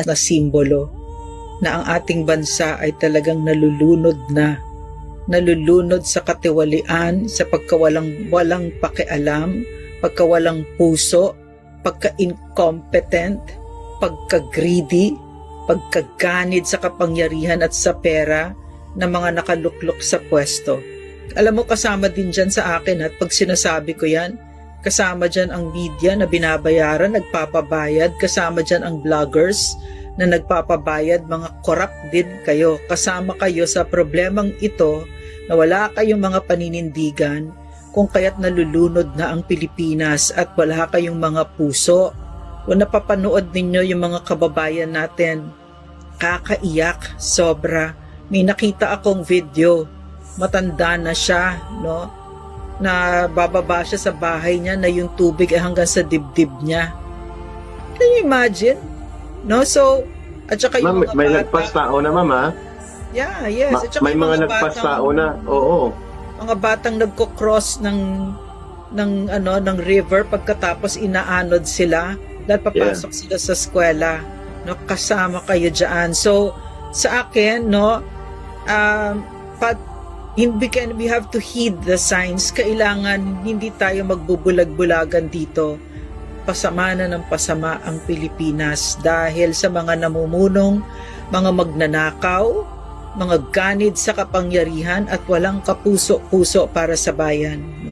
na simbolo na ang ating bansa ay talagang nalulunod na. Nalulunod sa katiwalian, sa walang pakialam, pagkawalang puso, pagka-incompetent, pagka-greedy, pagkaganid sa kapangyarihan at sa pera ng mga nakaluklok sa pwesto. Alam mo, kasama din dyan sa akin at pag sinasabi ko yan, kasama dyan ang media na binabayaran, nagpapabayad, kasama dyan ang vloggers na nagpapabayad, mga corrupt din kayo. Kasama kayo sa problemang ito na wala kayong mga paninindigan kung kaya't nalulunod na ang Pilipinas at wala kayong mga puso. Kung napapanood ninyo yung mga kababayan natin, kakaiyak, sobra. May nakita akong video, matanda na siya, no? Na bababa siya sa bahay niya na yung tubig ay hanggang sa dibdib niya. Can you imagine? No? So, at saka yung Ma'am, mga may bata, nagpas tao na, ma'am, ha? Yeah, yes. At saka May yung mga nagpas tao na, oo. mga batang nagko-cross ng river pagkatapos inaanod sila dahil papasok sila sa eskwela, no, kasama kayo diyan. So sa akin, no, we have to heed the signs. Kailangan hindi tayo magbubulag-bulagan dito. Pasama na ng pasama ang Pilipinas dahil sa mga namumunong, mga magnanakaw, mga ganid sa kapangyarihan at walang kapuso-puso para sa bayan.